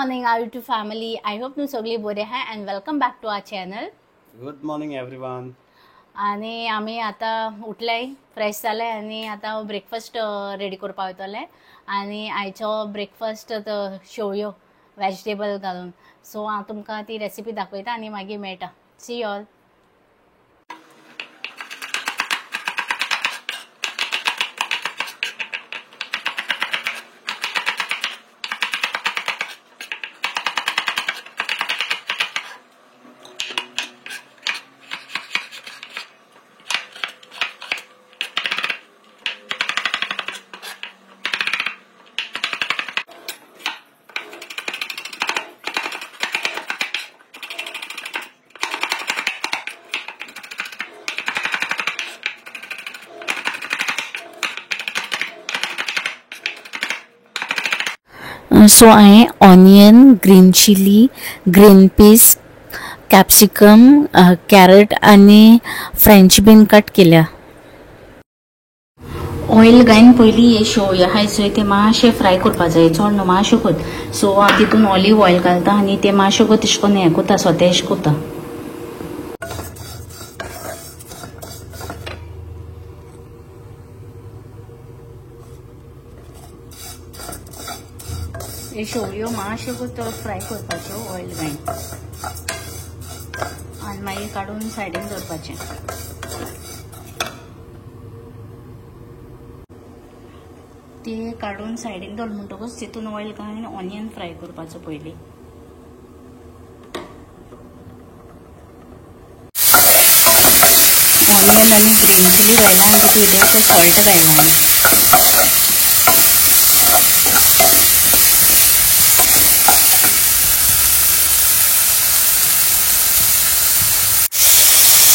morning, our YouTube family. I hope you सगळी बरे आहात and welcome back to our channel. Good morning everyone. आणि आम्ही आता उठलाय, फ्रेश जालाय आणि आता ब्रेकफास्ट रेडी करपा वयतले आणि आयचो ब्रेकफास्ट शेवयो वेजिटेबल घालून. सो हांव तुमकां ती रेसिपी दाखयता आणि मागीर मेळटा. See all. सो हांवें onion, green chilli, green peas, capsicum, carrot आणि फ्रेंच बीन कट केल्या. ऑयल घालून पयलीं हे शेवयो आहाय चोय ते मातशे फ्राय करपा जाय, चड न्हू मातशे कोत. सो हांव तितून ऑलिव्ह ऑयल घालता आनी ते मातशे कोत तशें करून हें कोता, सॉटेज कोता. हे शेवयो मातशे कोत फ्राय करपाच्यो ऑयल घालून आनी मागीर काडून सायडीन दवरपाचें. ते काडून सायडीन दवर म्हणटकूच तितून ऑयल घालून ऑनियन फ्राय करपाचो पयलीं. ऑनियन आनी ग्रीन चिली घायला आनी पिल्यार सॉल्ट घायला आनी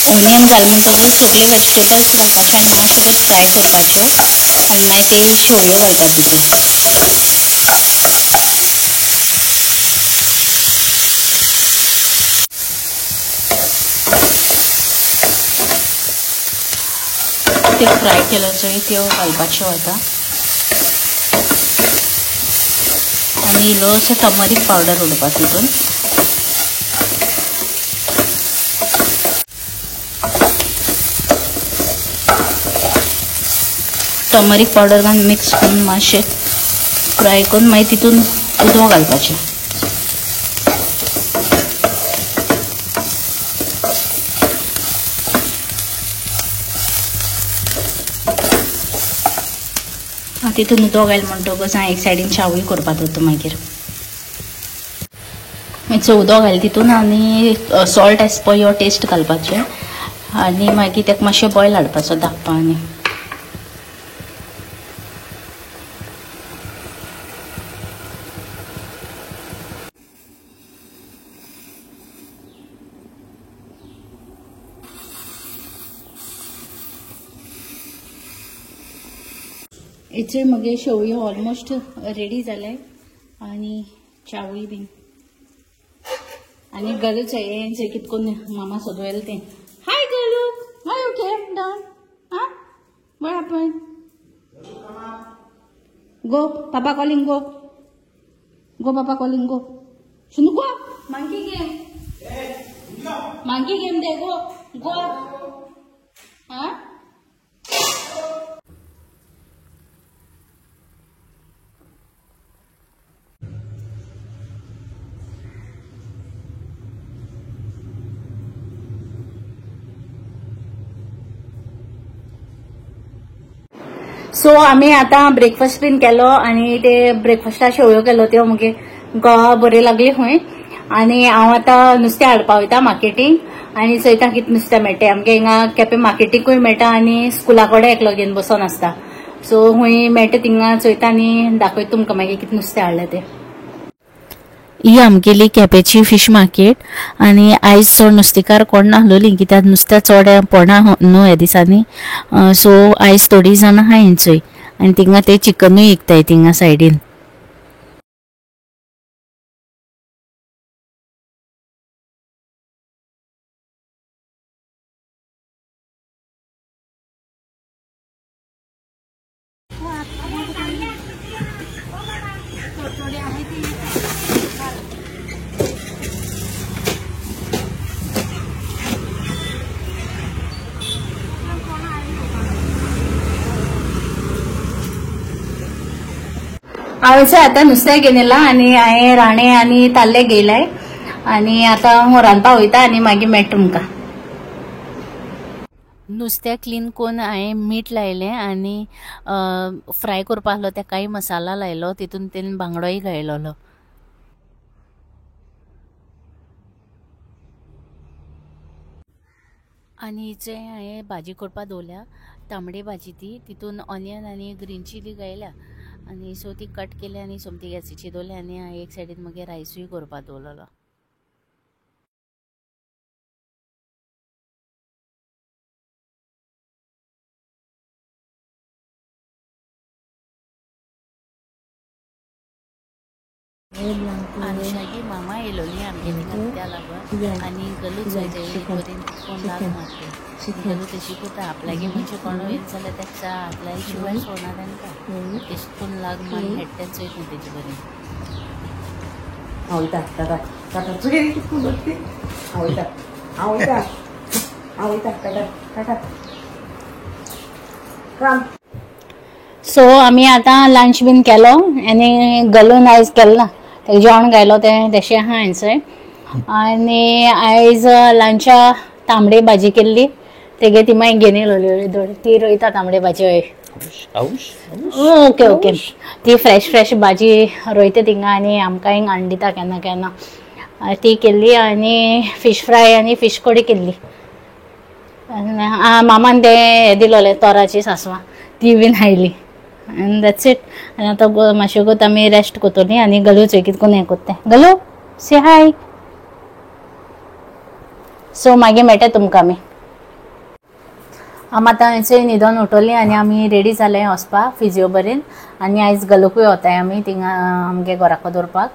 ऑनियन घाल म्हणटकूच सगळे वेजिटेबल्स घालपाचे आनी मातशे कोत फ्राय करपाच्यो आनी मागीर ते शेवयो घालता तितून. ते फ्राय केलो चोय त्यो घालपाच्यो आतां आनी इल्लोसो टर्मरीक पावडर उडोवपा तितून. टर्मरीक पावडर घालून मिक्स करून मातशें फ्राय करून मागीर तितून उदक घालपाचें. तितून उदक घाल म्हणटकच हांव एक सायडीन चावूय करपा दवरता. मागीर मातसो उदक घाल तितून आनी salt as per your taste घालपाचें आनी मागीर ताका मातशें बॉयल हाडपाचो धाकटो. आनी हेचे मगे शेवयो ऑलमोस्ट रेडी जाले आनी चावूय बीन आनी गलूच हें जे कितें करून मामा सजवलें तें. हाय गलू, why you came down? Huh? What happened? Go, Papa calling, go. Go, Papa calling, go. Shunu go. Monkey game. Monkey game there, go. Go. Huh? So आम्ही आता ब्रेकफास्ट बीन केलो आनी ते ब्रेकफास्टा शेवयो केलो त्यो मगे घोवा बरे लागले खंय आनी हांव आतां नुस्तें हाडपा वयता मार्केटींग आनी चोयता कितें नुस्तें मेळटा. आमगे हिंगा केपें मार्केटींगूय मेळटा आनी स्कुला कडेन एकलो घेवन बसोन आसता. सो खंय मेळटा थिंगा चोयता आनी दाखयता तुमकां मागीर कितें नुस्तें हाडलें तें. ही आमगेली केपेंची फिश मार्केट आनी आयज चड नुस्तेकार कोण नाहलोलीं कित्याक नुस्तें चड पडना न्हू ह्या दिसांनी. सो आयज थोडीं जाणां आहाय हिंचोय आनी थिंगा ते चिकनूय विकताय थिंगा सायडीन. हांवें आतां नुस्तें घेवन येयलां आनी हांवें राणे आनी ताल्ले घेयलाय आनी आतां हांव रांदपाक वयता आनी मागीर मेळटा तुमकां. नुस्तें क्लीन करून हांवें मीठ लायलें आनी फ्राय करपा आहलो तेकाय मसाला लायलो, तितून तेन बांगडोय घायलोलो. आनी जे हांवें भाजी करपा दवरल्या तांबडी भाजी तितून ऑनियन आनी ग्रीन चिली घायल्या आनी सो ती कट केली आनी सोमती गॅसीचेर दवरली आनी हांवें एक सायडीन मागीर रायसूय करपा दवरलेलो. अनुशागी मामा येयलोली आमगे थिंगा त्या लागून आनी गलूच जाय बरें कोण लाग मारता गलू तशी करता आपल्यागे मनशां कोण येयले जाल्यार तेका आपल्या शिवाय सोडना तांकां तेश करून लाग मारून हेडटेन चोयत न्ही तेजी बरी. आवयता टाटा टाटा चुकी कितको बसती आवयता आवयता आवयता टाटा टाटा काम. सो आमी आतां लंच बीन केलो आनी गलून आयज केलो ना तेका जेवण घायलो तें तशें आहा हांयसर. आनी आयज लंचा तांबडी भाजी केल्ली तेगे ती मागीर घेवन येयलोली ती रोयता तांबडी भाजी. हय ओके ओके ती फ्रेश भाजी रोयता थिंगा आनी आमकां हिंग हाडून दिता केन्ना केन्ना ती केल्ली आनी फीश फ्राय आनी फीश कडी केल्ली. मामान तें हें दिलोलें तोराची सांसवां ती बीन खायली आनी दॅट्स इट. आनी आतां मातशें कोत आमी रेस्ट कोतोली आनी गलू चोय कितें कोन्न हें कोत्तें. गलू से हाय. सो मागीर मेळटा तुमकां आमी. आमी आतां हांयसर न्हिदोन उठोली आनी आमी रेडी जालें वचपाक फिजिओ बरेन आनी आयज गलूकूय वताय आमी थिंगा आमगे घोराको दवरपाक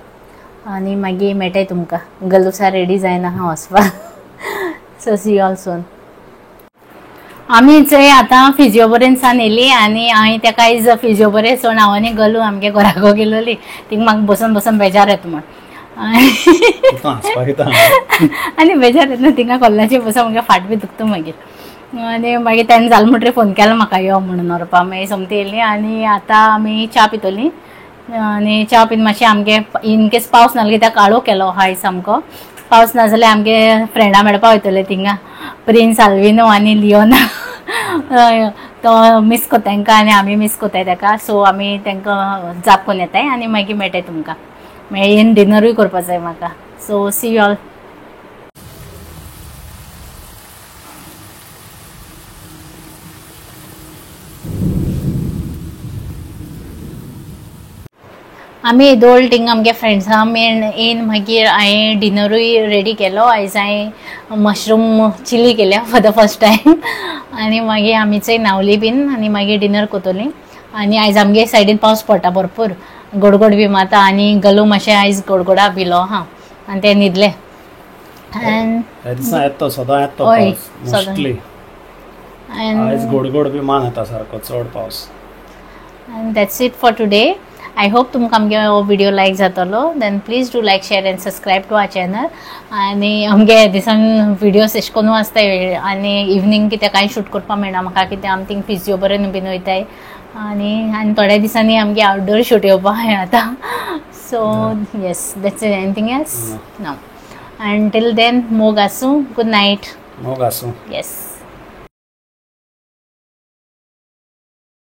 आनी मागीर मेळटाय तुमकां. गलूसा रेडी जायना आहा वचपाक. So see you all soon. आमी चोय आतां फिजिओ बरेन सान येयली आनी हांवें तेका आयज फिजिओ बरें सोड हांव आनी गलू आमगे घोराको गेलोली थिंगा म्हाका बसून बसून बेजार येता म्हण आनी बेजार येता थिंगा कॉलेजीर बसून म्हागे फाट बी दुखता मागीर मागीर तेन्ना जालें म्हणटरी फोन केलो म्हाका यो म्हणून व्हरपा. मागीर सोमती येयली आनी आतां आमी च्या पितोली आनी च्या पीन मातशें आमगे इनकेस पावस नासलो कित्याक काळो केलो आयज सामको. पावस ना जाल्यार आमगे फ्रेंडा मेळपा वयतले थिंगा प्रिन्स आल्विनो आनी लियोना तो मिस कोता तांकां आनी आमी मिस कोताय तेका. सो आमी तांकां जाप कोन्न येताय आनी मागीर मेळटाय तुमकां. मागीर येवन डिनरूय करपा जाय म्हाका. So see you all. आमी येदोळ थिंगा आमगे फ्रेंड्सां मेळून येवन मागीर हांवें डिनरूय रेडी केलो. आयज हांवें मशरूम चिली केल्या फॉर द फर्स्ट टायम आनी मागीर आमी चोय न्हांवली बीन आनी मागीर डिनर कोतोली. आनी आयज आमगे सायडीन पावस पडटा भरपूर गडगड बी मारता आनी गलू मातशें आयज गडगडा भिलो आहा आनी ते न्हिदले. हय आयज गोडगोड बी मान येता सारको चड पावस. And that's it for today. I hope तुमकां आमगे हो व्हिडिओ लायक जातलो. Then please do like share and subscribe to our channel. आनी आमगे दिसान व्हिडिओज एशे कोन्न आसताय आनी इवनिंग कितें कांय शूट करपाक मेळना म्हाका कित्याक आमी थिंग फिजिओ बरें बीन वयताय आनी थोड्या दिसांनी आमगे आउटडोर शूट येवपाक आतां. So yes that's it. Anything else no. Until then मोग आसूं. Good night. मोग आसूं. येस.